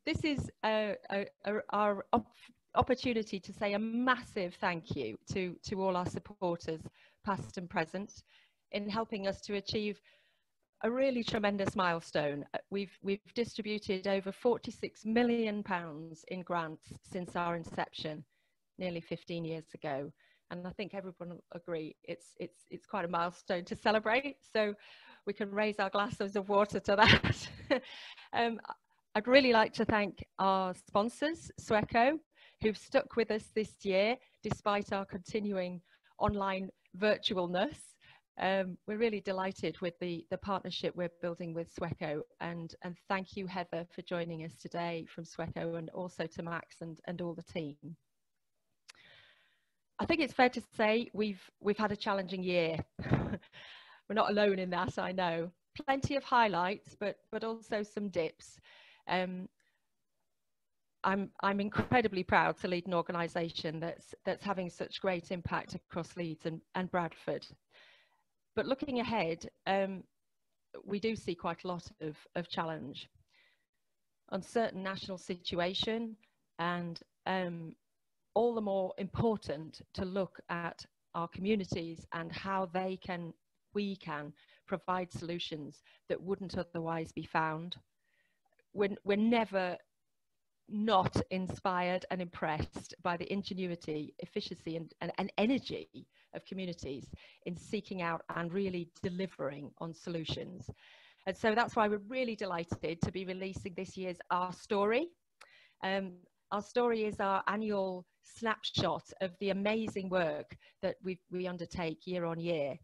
This is our opportunity to say a massive thank you to all our supporters, past and present, in helping us to achieve a really tremendous milestone. We've distributed over £46 million in grants since our inception, nearly 15 years ago. And I think everyone will agree it's quite a milestone to celebrate. So we can raise our glasses of water to that. I'd really like to thank our sponsors, Sweco, who've stuck with us this year despite our continuing online virtualness. We're really delighted with the partnership we're building with Sweco, and thank you, Heather, for joining us today from Sweco, and also to Max and all the team. I think it's fair to say we've had a challenging year. We're not alone in that, I know. Plenty of highlights, but also some dips. I'm incredibly proud to lead an organisation that's having such great impact across Leeds and Bradford. But looking ahead, we do see quite a lot of challenge. Uncertain national situation, and all the more important to look at our communities and how we can provide solutions that wouldn't otherwise be found. We're never not inspired and impressed by the ingenuity, efficiency and energy of communities in seeking out and really delivering on solutions. And so that's why we're really delighted to be releasing this year's Our Story. Our Story is our annual snapshot of the amazing work that we undertake year on year.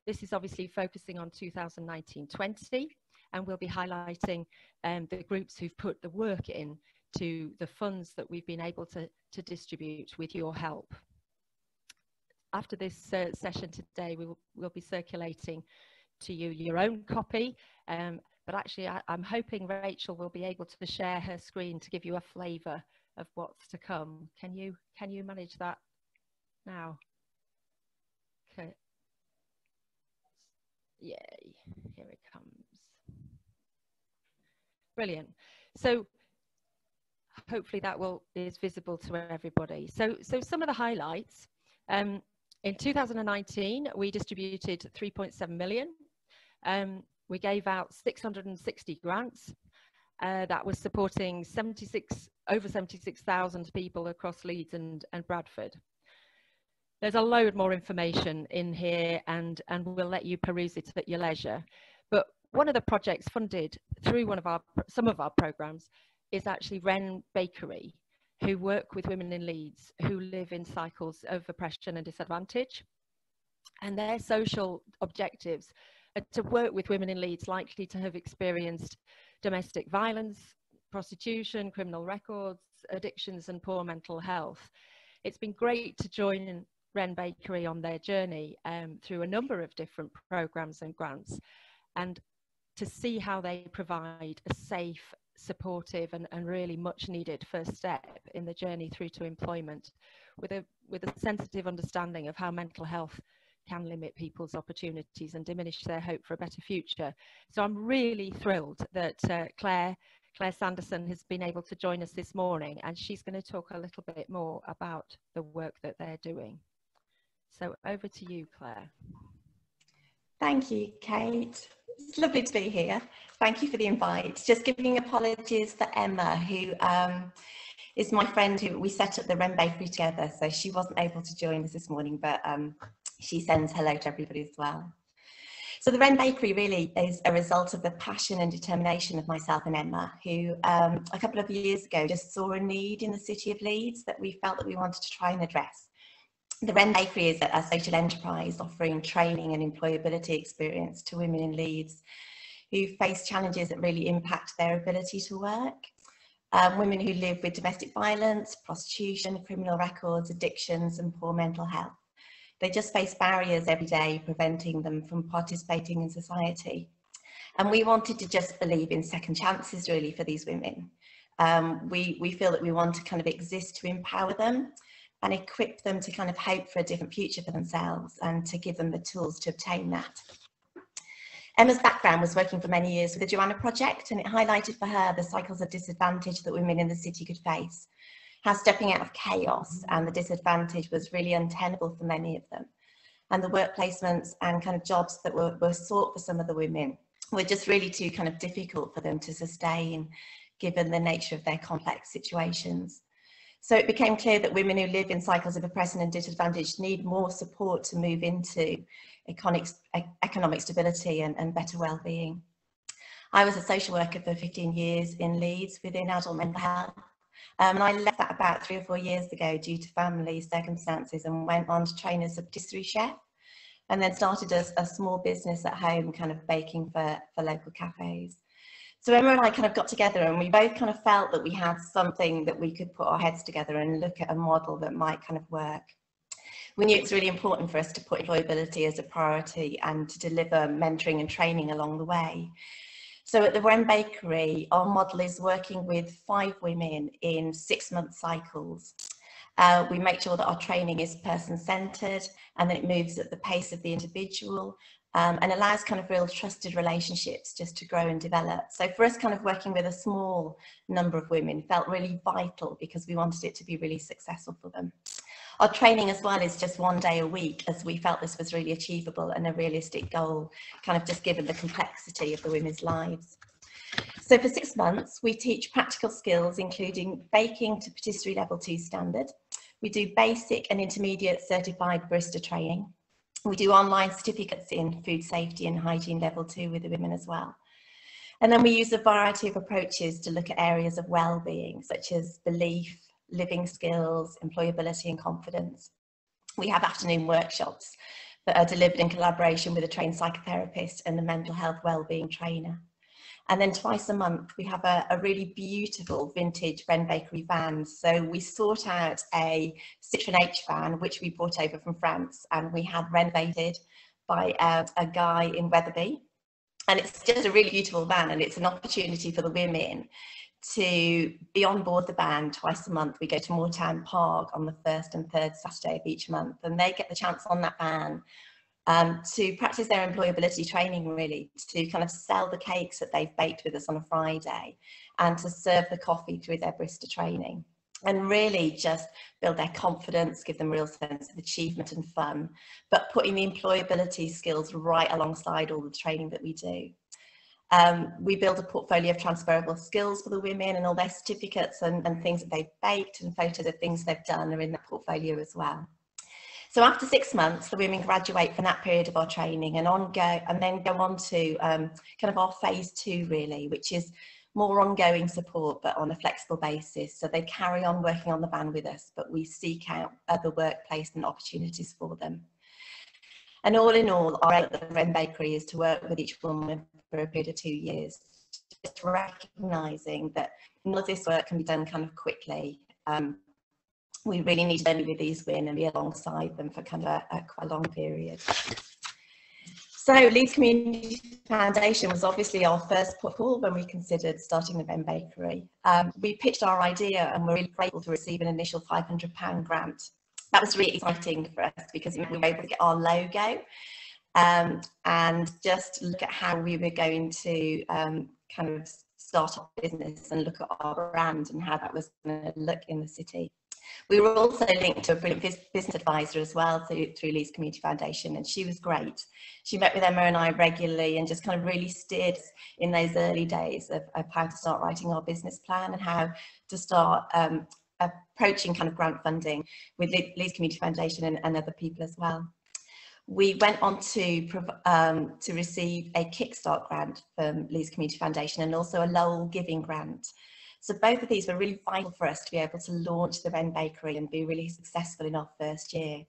This is obviously focusing on 2019-20, and we'll be highlighting the groups who've put the work in to the funds that we've been able to distribute with your help. After this session today, we'll be circulating to you your own copy, but actually I'm hoping Rachel will be able to share her screen to give you a flavour of what's to come. Can you manage that now? Okay. Yay, here it comes. Brilliant. So hopefully that is visible to everybody. So some of the highlights. In 2019, we distributed 3.7 million. We gave out 660 grants. That was supporting over 76,000 people across Leeds and Bradford. There's a load more information in here, and we'll let you peruse it at your leisure. But one of the projects funded through some of our programs is actually Wren Bakery, who work with women in Leeds who live in cycles of oppression and disadvantage. And their social objectives are to work with women in Leeds likely to have experienced domestic violence, prostitution, criminal records, addictions and poor mental health. It's been great to join Wren Bakery on their journey through a number of different programs and grants, and to see how they provide a safe, supportive and really much needed first step in the journey through to employment, with a sensitive understanding of how mental health can limit people's opportunities and diminish their hope for a better future. So I'm really thrilled that Claire Sanderson has been able to join us this morning, and she's going to talk a little bit more about the work that they're doing. So over to you, Claire. Thank you, Kate. It's lovely to be here. Thank you for the invite. Just giving apologies for Emma, who is my friend who we set up the Wren Bakery together. So she wasn't able to join us this morning, but she sends hello to everybody as well. So the Wren Bakery really is a result of the passion and determination of myself and Emma, who a couple of years ago just saw a need in the city of Leeds that we felt that we wanted to try and address. The Wren Bakery is a social enterprise offering training and employability experience to women in Leeds who face challenges that really impact their ability to work. Women who live with domestic violence, prostitution, criminal records, addictions and poor mental health. They just face barriers every day preventing them from participating in society. And we wanted to just believe in second chances really for these women. We feel that we want to kind of exist to empower them and equip them to kind of hope for a different future for themselves and to give them the tools to obtain that. Emma's background was working for many years with the Joanna Project, and it highlighted for her the cycles of disadvantage that women in the city could face, how stepping out of chaos and the disadvantage was really untenable for many of them. And the work placements and kind of jobs that were sought for some of the women were just really too kind of difficult for them to sustain, given the nature of their complex situations. So it became clear that women who live in cycles of oppression and disadvantage need more support to move into economic stability and better well-being. I was a social worker for 15 years in Leeds within adult mental health. And I left that about 3 or 4 years ago due to family circumstances and went on to train as a patisserie chef, and then started a small business at home, kind of baking for local cafes. So Emma and I kind of got together and we both kind of felt that we had something that we could put our heads together and look at a model that might kind of work. We knew it's really important for us to put employability as a priority and to deliver mentoring and training along the way. So at the Wren Bakery, our model is working with 5 women in 6-month cycles. We make sure that our training is person-centred and that it moves at the pace of the individual, and allows kind of real trusted relationships just to grow and develop. So for us, kind of working with a small number of women felt really vital because we wanted it to be really successful for them. Our training as well is just 1 day a week, as we felt this was really achievable and a realistic goal, kind of just given the complexity of the women's lives. So for 6 months, we teach practical skills, including baking to patisserie level 2 standard. We do basic and intermediate certified barista training. We do online certificates in food safety and hygiene level 2 with the women as well. And then we use a variety of approaches to look at areas of well-being, such as belief, living skills, employability and confidence. We have afternoon workshops that are delivered in collaboration with a trained psychotherapist and a mental health well-being trainer. And then twice a month, we have a really beautiful vintage Wren Bakery van. So we sought out a Citroen H van, which we brought over from France, and we had renovated by a guy in Wetherby. And it's just a really beautiful van, and it's an opportunity for the women to be on board the van twice a month. We go to Moortown Park on the 1st and 3rd Saturday of each month, and they get the chance on that van to practice their employability training, really, to kind of sell the cakes that they've baked with us on a Friday and to serve the coffee through their barista training, and really just build their confidence, give them a real sense of achievement and fun, but putting the employability skills right alongside all the training that we do. We build a portfolio of transferable skills for the women, and all their certificates and things that they've baked and photos of things they've done are in that portfolio as well. So after 6 months, the women graduate from that period of our training and then go on to kind of our phase 2, really, which is more ongoing support, but on a flexible basis. So they carry on working on the van with us, but we seek out other work placement opportunities for them. And all in all, our aim at the Wren Bakery is to work with each woman for a period of 2 years, just recognising that none of this work can be done kind of quickly. We really need to be with these women and be alongside them for kind of quite a long period. So Leeds Community Foundation was obviously our first port call when we considered starting the Wren Bakery. We pitched our idea and we're really grateful to receive an initial £500 grant. That was really exciting for us because we were able to get our logo and just look at how we were going to kind of start our business and look at our brand and how that was going to look in the city. We were also linked to a brilliant business advisor as well through Leeds Community Foundation, and she was great. She met with Emma and I regularly and just kind of really steered us in those early days of how to start writing our business plan and how to start approaching kind of grant funding with Leeds Community Foundation and other people as well. We went on to receive a Kickstart grant from Leeds Community Foundation and also a Lowell Giving grant. So both of these were really vital for us to be able to launch the Wren Bakery and be really successful in our first year.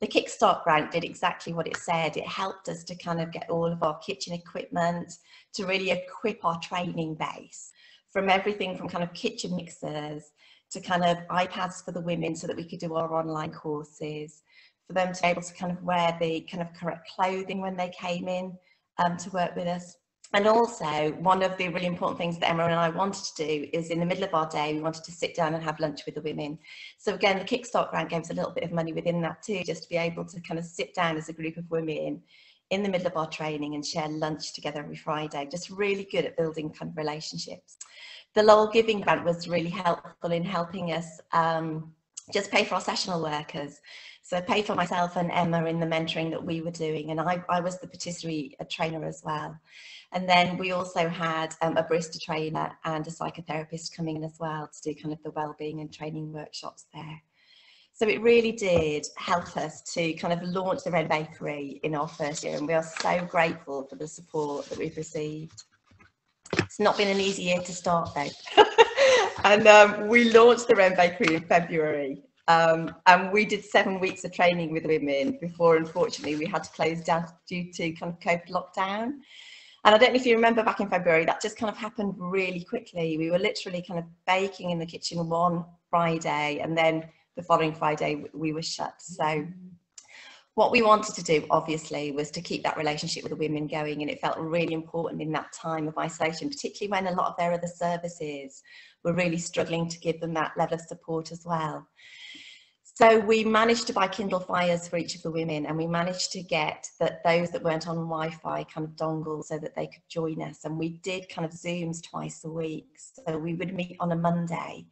The Kickstart grant did exactly what it said. It helped us to kind of get all of our kitchen equipment, to really equip our training base, from everything from kind of kitchen mixers to kind of iPads for the women so that we could do our online courses, for them to be able to kind of wear the kind of correct clothing when they came in to work with us. And also, one of the really important things that Emma and I wanted to do is in the middle of our day, we wanted to sit down and have lunch with the women. So again, the Kickstart grant gave us a little bit of money within that too, just to be able to kind of sit down as a group of women in the middle of our training and share lunch together every Friday. Just really good at building kind of relationships. The Lowell Giving Grant was really helpful in helping us just pay for our sessional workers. So pay for myself and Emma in the mentoring that we were doing. And I was the patisserie trainer as well. And then we also had a barista trainer and a psychotherapist coming in as well to do kind of the wellbeing and training workshops there. So it really did help us to kind of launch the Wren Bakery in our first year, and we are so grateful for the support that we've received. It's not been an easy year to start though. And we launched the Wren Bakery in February, and we did 7 weeks of training with women before, unfortunately, we had to close down due to kind of COVID lockdown. And I don't know if you remember back in February, that just kind of happened really quickly. We were literally kind of baking in the kitchen one Friday, and then the following Friday we were shut. So what we wanted to do, obviously, was to keep that relationship with the women going, and it felt really important in that time of isolation, particularly when a lot of their other services were really struggling to give them that level of support as well. So we managed to buy Kindle Fires for each of the women, and we managed to get those that weren't on Wi-Fi kind of dongles so that they could join us. And we did kind of Zooms twice a week. So we would meet on a Monday,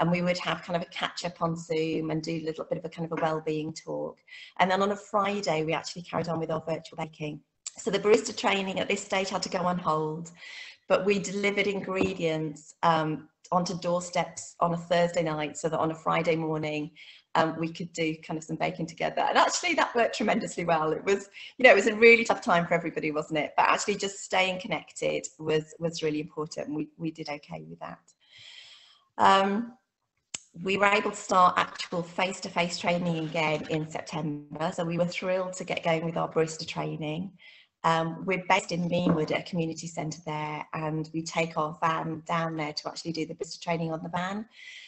and we would have kind of a catch up on Zoom and do a little bit of a kind of a wellbeing talk. And then on a Friday, we actually carried on with our virtual baking. So the barista training at this stage had to go on hold, but we delivered ingredients onto doorsteps on a Thursday night, so that on a Friday morning, we could do kind of some baking together. And actually that worked tremendously well. It was, you know, it was a really tough time for everybody, wasn't it? But actually just staying connected was really important, and we did okay with that. We were able to start actual face-to-face training again in September, so we were thrilled to get going with our barista training. We're based in Meanwood at a community centre there, and we take our van down there to actually do the barista training on the van.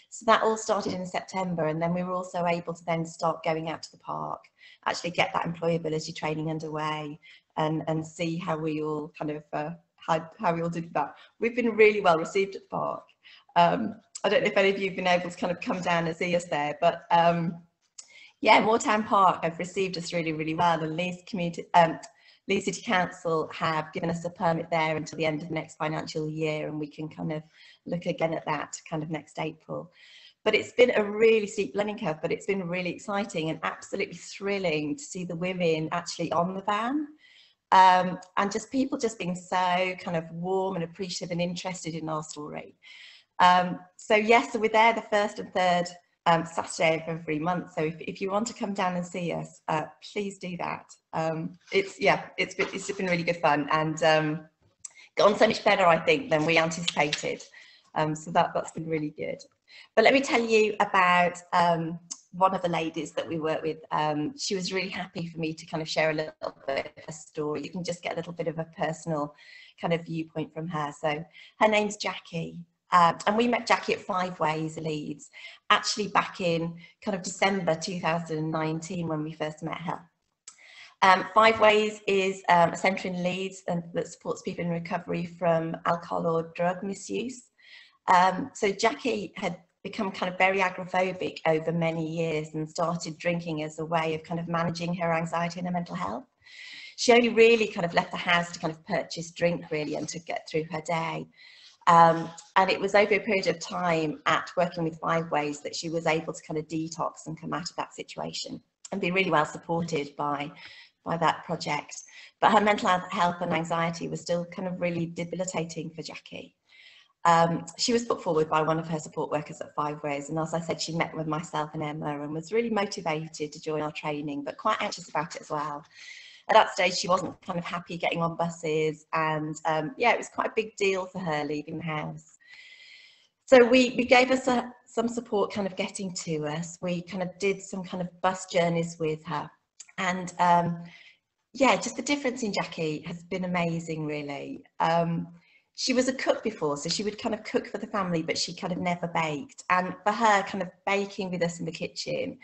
So that all started in September, and then we were also able to then start going out to the park, actually get that employability training underway, and see how we all kind of how we all did that. We've been really well received at the park. I don't know if any of you have been able to kind of come down and see us there, but yeah, Moortown Park have received us really, really well, and Leeds City Council have given us a permit there until the end of the next financial year, and we can kind of look again at that kind of next April. But it's been a really steep learning curve, but it's been really exciting and absolutely thrilling to see the women actually on the van. And just people just being so kind of warm and appreciative and interested in our story. So yes, so we're there the first and third Saturday of every month. So if you want to come down and see us, please do that. It's been really good fun, and gone so much better, I think, than we anticipated. So that's been really good. But let me tell you about one of the ladies that we work with. She was really happy for me to kind of share a little bit of her story. You can just get a little bit of a personal kind of viewpoint from her. So her name's Jackie. And we met Jackie at Five Ways Leeds, actually back in kind of December 2019 when we first met her. Five Ways is a centre in Leeds that supports people in recovery from alcohol or drug misuse. So Jackie had become kind of very agoraphobic over many years and started drinking as a way of kind of managing her anxiety and her mental health. She only really kind of left the house to kind of purchase drink really and to get through her day. And it was over a period of time at working with Five Ways that she was able to kind of detox and come out of that situation and be really well supported by that project. But her mental health and anxiety was still kind of really debilitating for Jackie. She was put forward by one of her support workers at Five Ways, and as I said, she met with myself and Emma and was really motivated to join our training, but quite anxious about it as well. At that stage, she wasn't kind of happy getting on buses, and yeah, it was quite a big deal for her leaving the house. So we gave her some support kind of getting to us. We kind of did some kind of bus journeys with her, and yeah, just the difference in Jackie has been amazing, really. She was a cook before, so she would kind of cook for the family, but she kind of never baked. And for her, kind of baking with us in the kitchen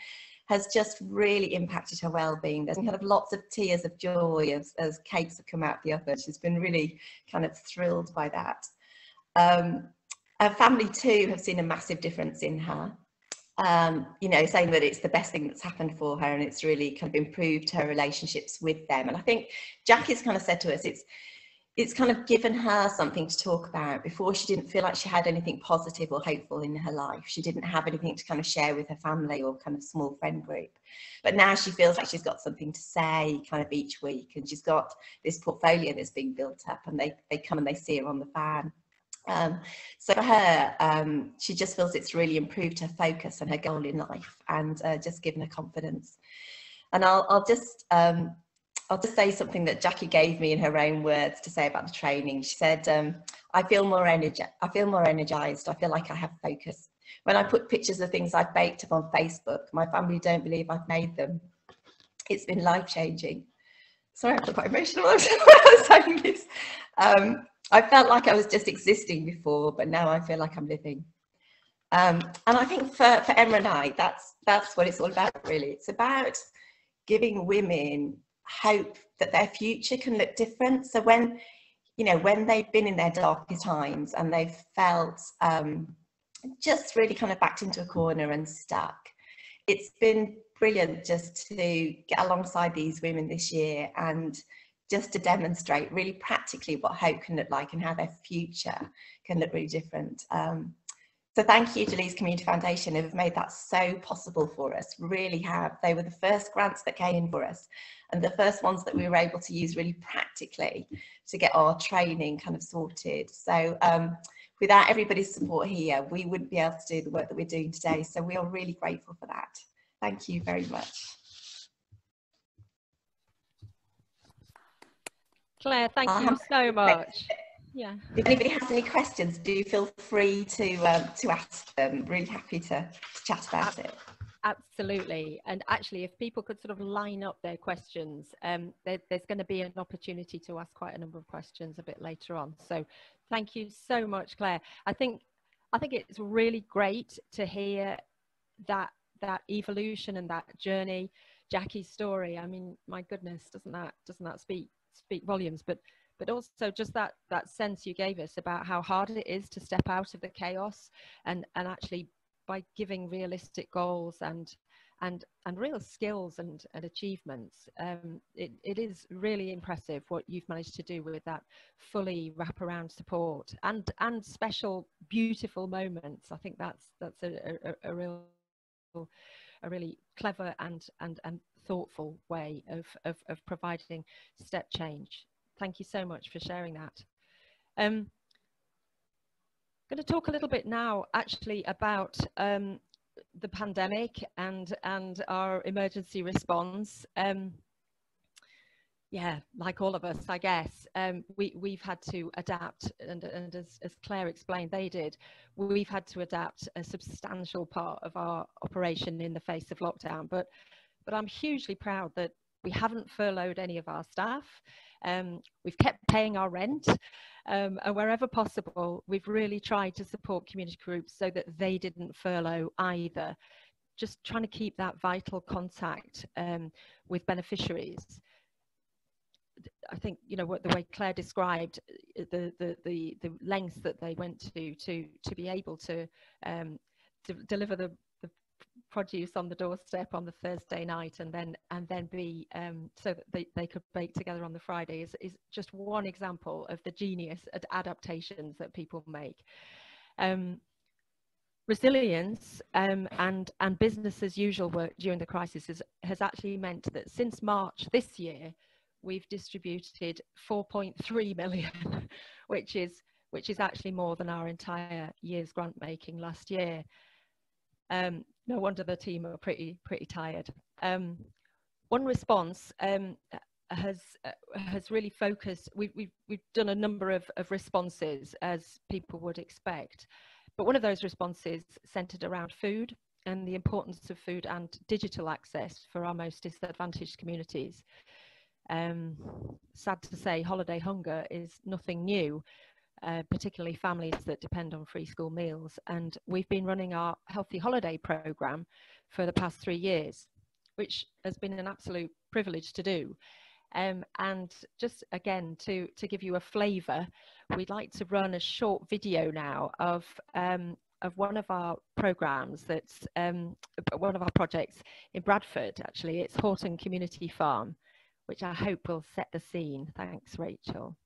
has just really impacted her well-being. There's kind of lots of tears of joy as cakes have come out the oven. She's been really kind of thrilled by that. Her family too have seen a massive difference in her. you know, saying that it's the best thing that's happened for her and it's really kind of improved her relationships with them. And I think Jackie's kind of said to us, it's kind of given her something to talk about. Before, she didn't feel like she had anything positive or hopeful in her life. She didn't have anything to kind of share with her family or kind of small friend group. But now she feels like she's got something to say kind of each week, and she's got this portfolio that's being built up, and they come and they see her on the fan. So for her, she just feels it's really improved her focus and her goal in life, and just given her confidence. And I'll just say something that Jackie gave me in her own words to say about the training. She said, I feel more energized. I feel like I have focus. When I put pictures of things I've baked up on Facebook, my family don't believe I've made them. It's been life-changing. Sorry, I feel quite emotional when I was saying this. I felt like I was just existing before, but now I feel like I'm living. And I think for Emma and I, that's what it's all about, really. It's about giving women hope that their future can look different. So when, you know, when they've been in their darkest times and they've felt just really kind of backed into a corner and stuck, it's been brilliant just to get alongside these women this year and just to demonstrate really practically what hope can look like and how their future can look really different. So thank you to Leeds Community Foundation, who've made that so possible for us, really have. They were the first grants that came in for us and the first ones that we were able to use really practically to get our training kind of sorted. So without everybody's support here, we wouldn't be able to do the work that we're doing today. So we are really grateful for that. Thank you very much. Claire, thank you so much. Yeah. If anybody has any questions, do feel free to ask them. Really happy to chat about it. Absolutely. And actually, if people could sort of line up their questions, there's going to be an opportunity to ask quite a number of questions a bit later on. So thank you so much, Claire. I think it's really great to hear that evolution and that journey. Jackie's story, I mean, my goodness, doesn't that speak volumes? But also just that sense you gave us about how hard it is to step out of the chaos, and actually by giving realistic goals and real skills and achievements, it is really impressive what you've managed to do with that fully wraparound support and special beautiful moments. I think that's a really clever and thoughtful way of providing step change. Thank you so much for sharing that. I'm going to talk a little bit now actually about the pandemic and our emergency response. Yeah, like all of us, I guess, we've had to adapt, and as Claire explained, they did. We've had to adapt a substantial part of our operation in the face of lockdown, but I'm hugely proud that we haven't furloughed any of our staff. We've kept paying our rent, and wherever possible, we've really tried to support community groups so that they didn't furlough either. Just trying to keep that vital contact with beneficiaries. I think, you know, what the way Claire described the lengths that they went to be able to deliver the produce on the doorstep on the Thursday night and then be so that they could bake together on the Friday is just one example of the genius adaptations that people make. Resilience and business as usual work during the crisis has actually meant that since March this year we've distributed 4.3 million, which is actually more than our entire year's grant making last year. No wonder the team are pretty tired. One response has really focused. We've done a number of responses, as people would expect, but one of those responses centered around food and the importance of food and digital access for our most disadvantaged communities. Sad to say, holiday hunger is nothing new. Particularly families that depend on free school meals. And we've been running our Healthy Holiday programme for the past 3 years, which has been an absolute privilege to do. And just again, to give you a flavour, we'd like to run a short video now of of one of our programs that's one of our projects in Bradford, actually. It's Autmn Community Farm, which I hope will set the scene. Thanks, Rachel.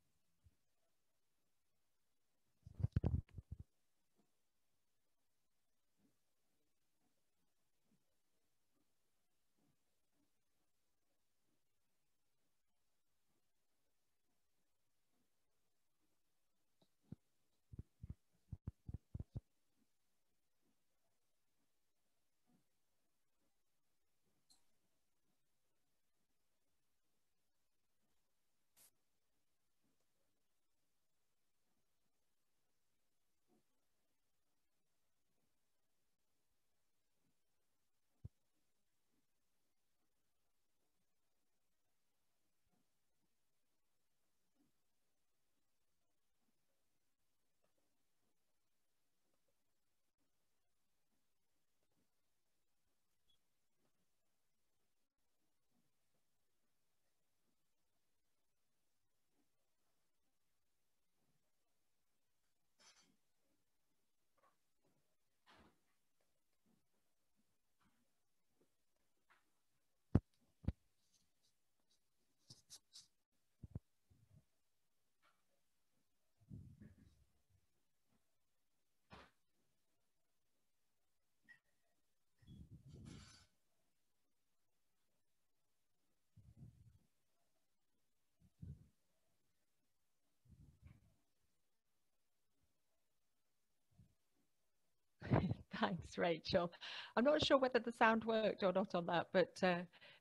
Thanks, Rachel. I'm not sure whether the sound worked or not on that, but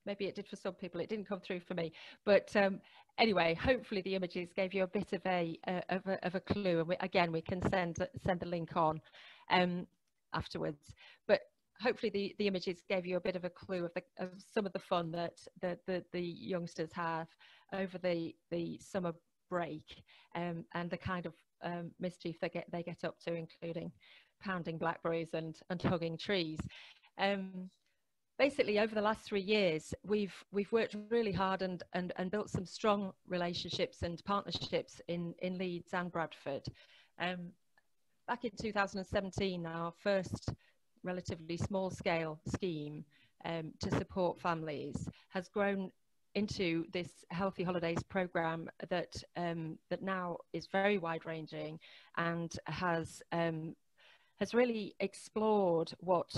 maybe it did for some people. It didn't come through for me. But anyway, hopefully the images gave you a bit of a clue. And again, we can send the link on afterwards. But hopefully the images gave you a bit of a clue of some of the fun that the youngsters have over the summer break, and the kind of mischief they get up to, including pounding blackberries and hugging trees. Basically, over the last 3 years, we've worked really hard and built some strong relationships and partnerships in Leeds and Bradford. Back in 2017, our first relatively small scale scheme to support families has grown into this Healthy Holidays programme that now is very wide ranging and has really explored what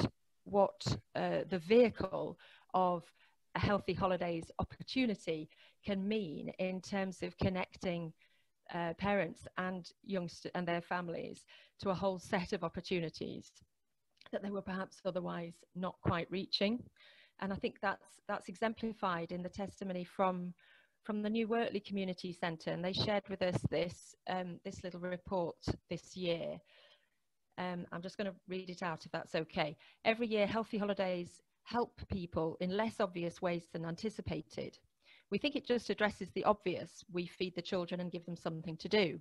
the vehicle of a Healthy Holidays opportunity can mean in terms of connecting parents and youngsters and their families to a whole set of opportunities that they were perhaps otherwise not quite reaching. And I think that's exemplified in the testimony from the New Wortley Community Centre, and they shared with us this little report this year. I'm just going to read it out if that's okay. Every year, Healthy Holidays help people in less obvious ways than anticipated. We think it just addresses the obvious. We feed the children and give them something to do.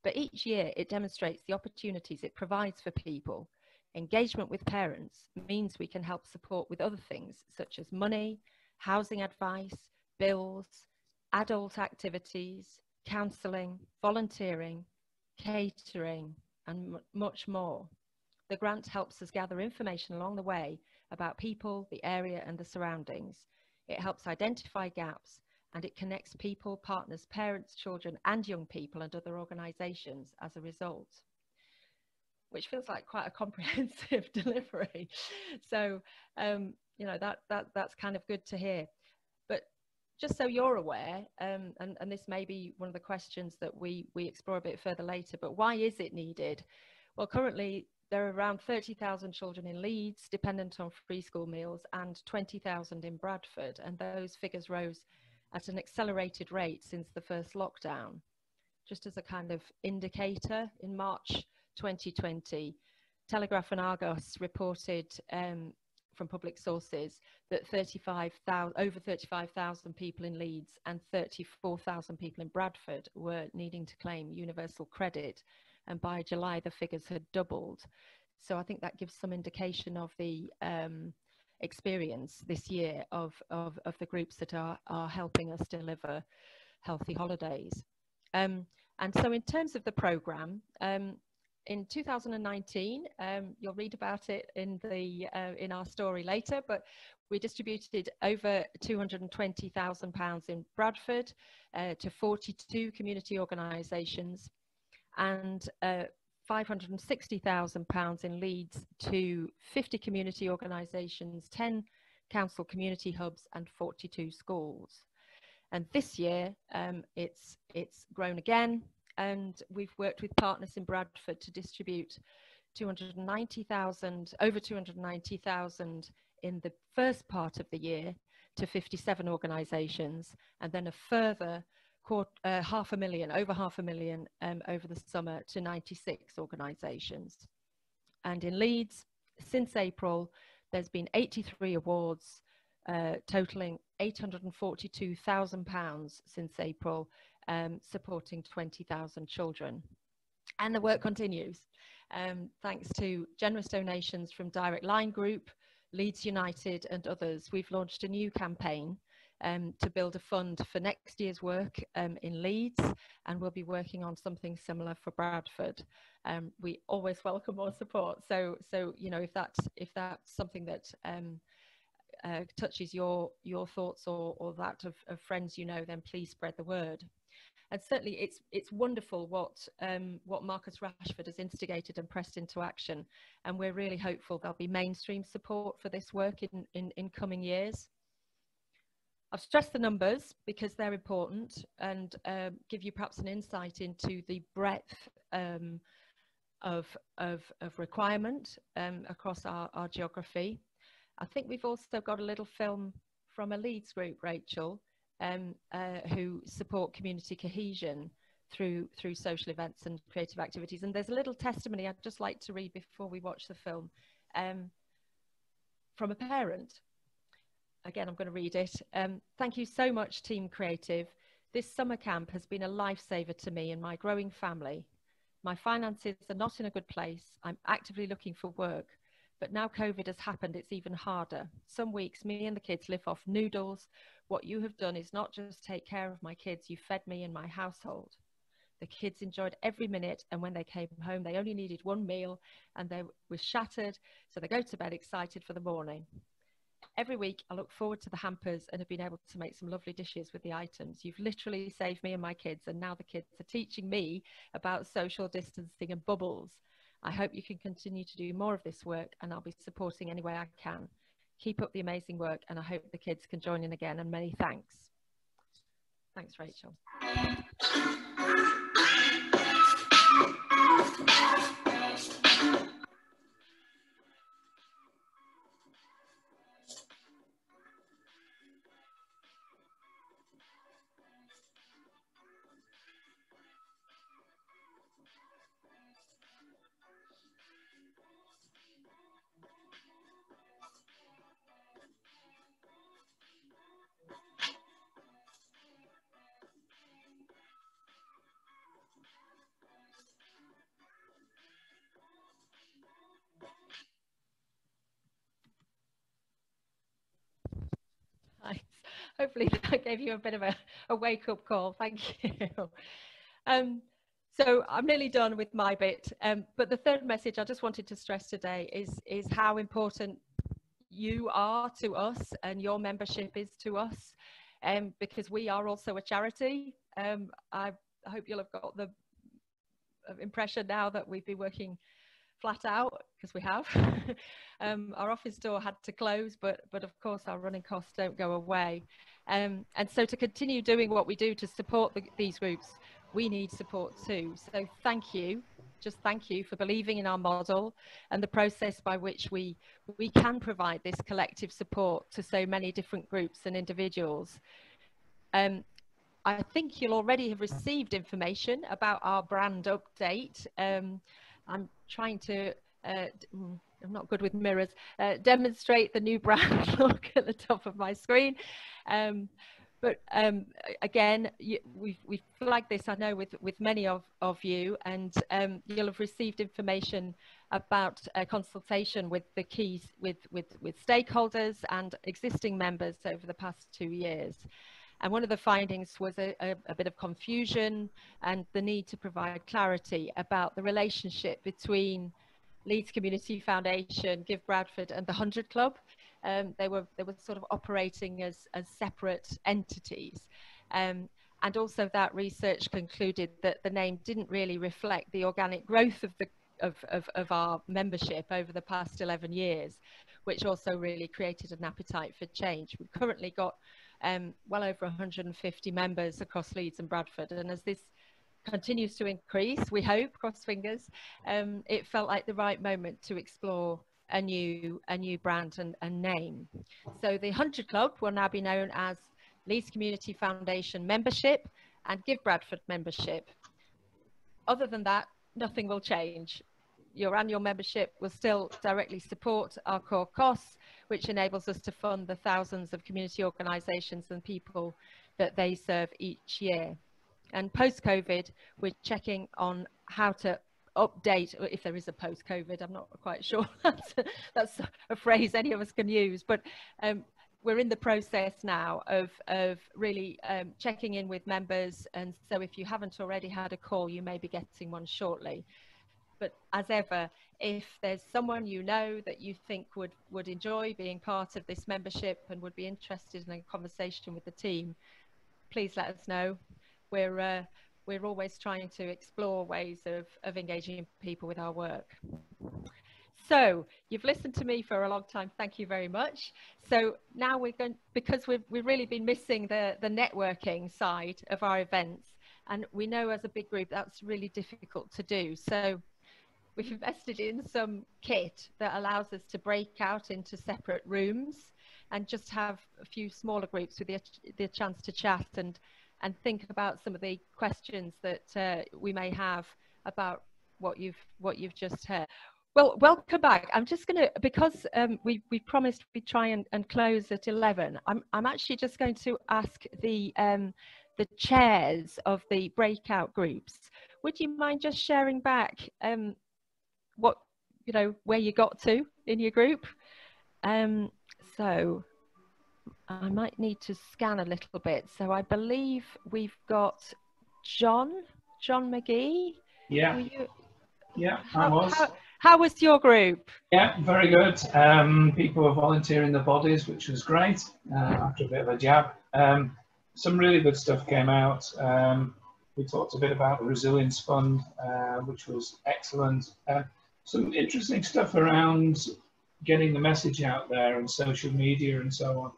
But each year, it demonstrates the opportunities it provides for people. Engagement with parents means we can help support with other things, such as money, housing advice, bills, adult activities, counselling, volunteering, catering, and much more. The grant helps us gather information along the way about people, the area, and the surroundings. It helps identify gaps, and it connects people, partners, parents, children, and young people and other organisations as a result, which feels like quite a comprehensive delivery. So, you know, that's kind of good to hear. But just so you're aware, and this may be one of the questions that we explore a bit further later, but why is it needed? Well, currently there are around 30,000 children in Leeds dependent on free school meals and 20,000 in Bradford, and those figures rose at an accelerated rate since the first lockdown. Just as a kind of indicator, in March 2020, Telegraph and Argos reported from public sources that over 35,000 people in Leeds and 34,000 people in Bradford were needing to claim universal credit, and by July the figures had doubled. So I think that gives some indication of the experience this year of the groups that are helping us deliver Healthy Holidays. And so in terms of the programme, in 2019, you'll read about it in the in our story later, but we distributed over £220,000 in Bradford to 42 community organisations, and £560,000 in Leeds to 50 community organisations, 10 council community hubs and 42 schools. And this year it's grown again, and we've worked with partners in Bradford to distribute over 290,000 in the first part of the year to 57 organisations, and then a further over £500,000 over the summer to 96 organisations. And in Leeds, since April, there's been 83 awards totaling £842,000 since April, supporting 20,000 children. And the work continues. Thanks to generous donations from Direct Line Group, Leeds United and others, we've launched a new campaign to build a fund for next year's work in Leeds, and we'll be working on something similar for Bradford. We always welcome more support. So you know, if that's something that touches your thoughts or that of friends you know, then please spread the word. And certainly it's wonderful what Marcus Rashford has instigated and pressed into action, and we're really hopeful there'll be mainstream support for this work in coming years. I've stressed the numbers because they're important, and give you perhaps an insight into the breadth of requirement across our geography. I think we've also got a little film from a Leeds group, Rachel, who support community cohesion through social events and creative activities. And there's a little testimony I'd just like to read before we watch the film from a parent. Again, I'm going to read it. Thank you so much, Team Creative. This summer camp has been a lifesaver to me and my growing family. My finances are not in a good place. I'm actively looking for work, but now COVID has happened, it's even harder. Some weeks, me and the kids live off noodles. What you have done is not just take care of my kids, you fed me and my household. The kids enjoyed every minute, and when they came home, they only needed one meal and they were shattered, so they go to bed excited for the morning. Every week, I look forward to the hampers and have been able to make some lovely dishes with the items. You've literally saved me and my kids, and now the kids are teaching me about social distancing and bubbles. I hope you can continue to do more of this work, and I'll be supporting any way I can. Keep up the amazing work, and I hope the kids can join in again, and many thanks. Thanks, Rachel. Nice. Hopefully that gave you a bit of a wake-up call. Thank you. So I'm nearly done with my bit, but the third message I just wanted to stress today is how important you are to us and your membership is to us, because we are also a charity. I hope you'll have got the impression now that we've been working flat out, because we have. Our office door had to close, but of course our running costs don't go away. And so to continue doing what we do to support these groups, we need support too. So thank you, just thank you for believing in our model and the process by which we can provide this collective support to so many different groups and individuals. I think you'll already have received information about our brand update. I'm trying to, I'm not good with mirrors, demonstrate the new brand look at the top of my screen. But again, we've flagged this, I know, with many of you, and you'll have received information about a consultation with the keys with stakeholders and existing members over the past 2 years. And one of the findings was a bit of confusion and the need to provide clarity about the relationship between Leeds Community Foundation, Give Bradford, and the 100 Club. They were sort of operating as separate entities. And also that research concluded that the name didn't really reflect the organic growth of our membership over the past 11 years, which also really created an appetite for change. We've currently got well over 150 members across Leeds and Bradford, and as this continues to increase, we hope, cross fingers, it felt like the right moment to explore a new brand and name. So the 100 Club will now be known as Leeds Community Foundation Membership and Give Bradford Membership. Other than that, nothing will change. Your annual membership will still directly support our core costs, which enables us to fund the thousands of community organisations and people that they serve each year. And post-COVID, we're checking on how to update, if there is a post-COVID, I'm not quite sure that's a phrase any of us can use, but we're in the process now of really checking in with members. And so if you haven't already had a call, you may be getting one shortly. But as ever, if there's someone you know that you think would enjoy being part of this membership and would be interested in a conversation with the team, please let us know. We're always trying to explore ways of engaging people with our work. So you've listened to me for a long time. Thank you very much. So now we're going, because we've really been missing the networking side of our events, and we know as a big group that's really difficult to do. So we've invested in some kit that allows us to break out into separate rooms and just have a few smaller groups with the chance to chat and think about some of the questions that we may have about what you've just heard. Well, welcome back. I'm just going to, because we promised we'd try and close at 11, I'm actually just going to ask the chairs of the breakout groups, would you mind just sharing back what, where you got to in your group? So I might need to scan a little bit. So I believe we've got John McGee. Yeah. Yeah, I was. How was your group? Yeah, very good. People were volunteering their bodies, which was great, after a bit of a jab. Some really good stuff came out. We talked a bit about the Resilience Fund, which was excellent. Some interesting stuff around getting the message out there and social media and so on.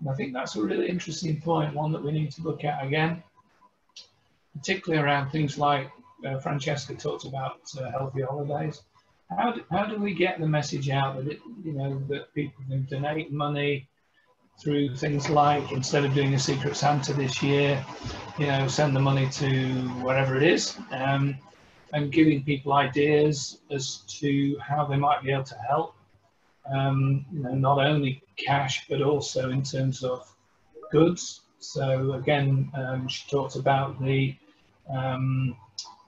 And I think that's a really interesting point, one that we need to look at again, particularly around things like Francesca talked about healthy holidays. How do we get the message out that that people can donate money through things like, instead of doing a Secret Santa this year, send the money to wherever it is, and giving people ideas as to how they might be able to help. Not only cash, but also in terms of goods. So again, she talked about the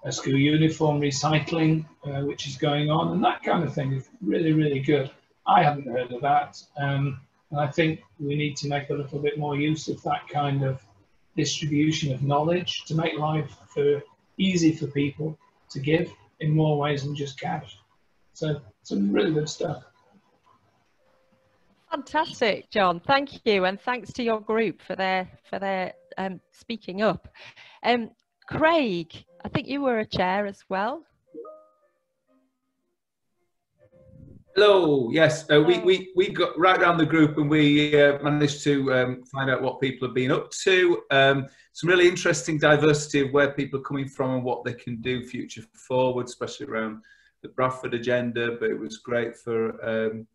school uniform recycling, which is going on, and that kind of thing is really, really good. I hadn't heard of that, and I think we need to make a little bit more use of that kind of distribution of knowledge to make life easy for people to give in more ways than just cash. So some really good stuff. Fantastic, John. Thank you, and thanks to your group for their speaking up. Craig, I think you were a chair as well. Hello. Yes, we got right around the group and we managed to find out what people have been up to. Some really interesting diversity of where people are coming from and what they can do future forward, especially around the Bradford agenda. But it was great for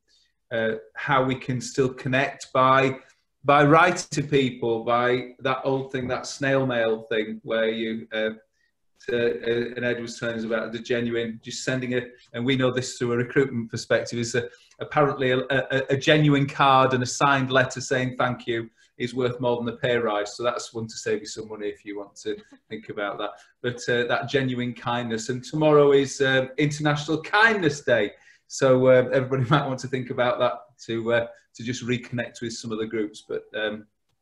how we can still connect by writing to people, by that old thing, that snail mail thing, where you and Ed was telling us about the genuine, just sending and we know this through a recruitment perspective, is apparently a genuine card and a signed letter saying thank you is worth more than the pay rise. So that's one to save you some money if you want to think about that. But that genuine kindness. And tomorrow is International Kindness Day. So everybody might want to think about that to just reconnect with some of the groups. But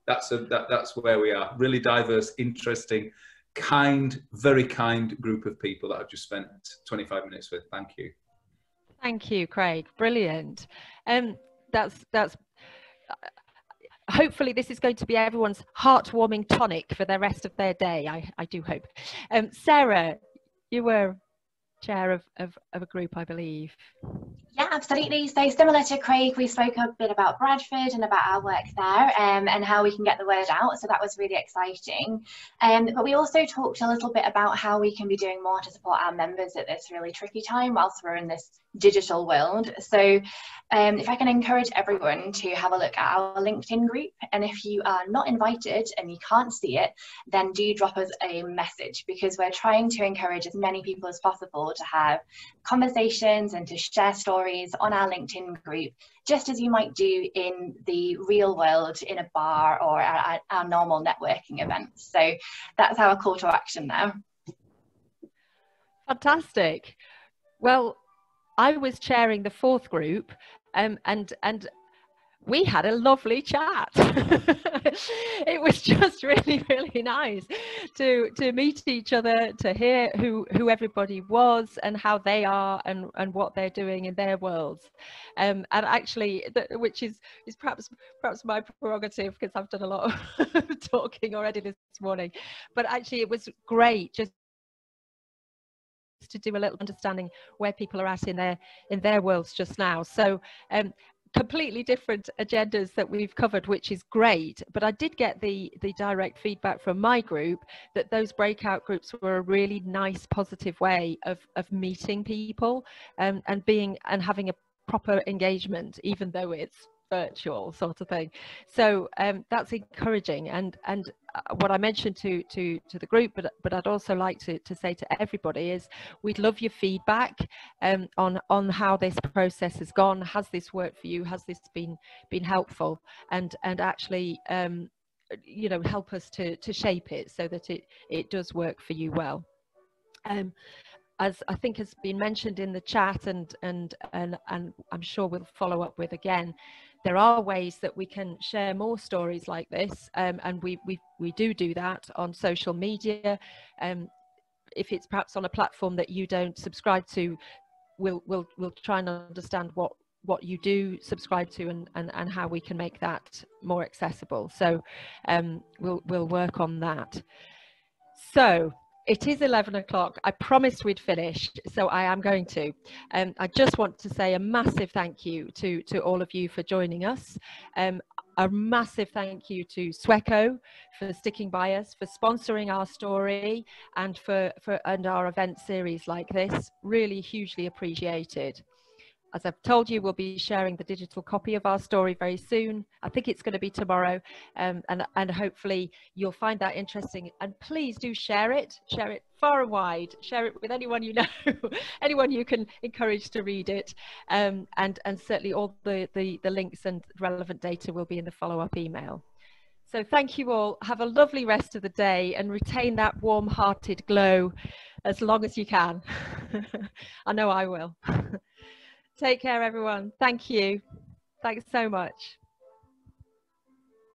that's where we are. Really diverse, interesting, kind, very kind group of people that I've just spent 25 minutes with. Thank you. Thank you, Craig. Brilliant. That's hopefully this is going to be everyone's heartwarming tonic for the rest of their day. I do hope. Sarah, you were chair of a group, I believe. Yeah, absolutely. So similar to Craig, we spoke a bit about Bradford and about our work there, and how we can get the word out. So that was really exciting. But we also talked a little bit about how we can be doing more to support our members at this really tricky time whilst we're in this digital world. So if I can encourage everyone to have a look at our LinkedIn group, and if you are not invited and you can't see it, then do drop us a message, because we're trying to encourage as many people as possible to have conversations and to share stories on our LinkedIn group, just as you might do in the real world in a bar or at our normal networking events. So that's our call to action now. Fantastic. Well, I was chairing the fourth group, and we had a lovely chat. It was just really, really nice to meet each other, to hear who everybody was and how they are and what they're doing in their worlds. And actually, which is perhaps my prerogative, because I've done a lot of talking already this morning. But actually, it was great just to do a little understanding where people are at in their worlds just now. So completely different agendas that we've covered, which is great, but I did get the direct feedback from my group that those breakout groups were a really nice, positive way of meeting people and having a proper engagement, even though it's virtual sort of thing. So that's encouraging, and what I mentioned to the group, but I'd also like to say to everybody is we'd love your feedback on how this process has gone. Has this worked for you? Has this been helpful? And actually you know, help us to shape it so that it does work for you well. As I think has been mentioned in the chat, and I'm sure we'll follow up with again, there are ways that we can share more stories like this, and we do that on social media. If it's perhaps on a platform that you don't subscribe to, we'll try and understand what you do subscribe to and how we can make that more accessible. So we'll work on that. So it is 11 o'clock. I promised we'd finish, so I am going to. I just want to say a massive thank you to all of you for joining us. A massive thank you to Sweco for sticking by us, for sponsoring our story, and for our event series like this. Really hugely appreciated. As I've told you, we'll be sharing the digital copy of our story very soon. I think it's going to be tomorrow, and hopefully you'll find that interesting. And please do share it far and wide. Share it with anyone you know, anyone you can encourage to read it. And certainly all the links and relevant data will be in the follow-up email. So thank you all. Have a lovely rest of the day and retain that warm-hearted glow as long as you can. I know I will. Take care, everyone. Thank you. Thanks so much.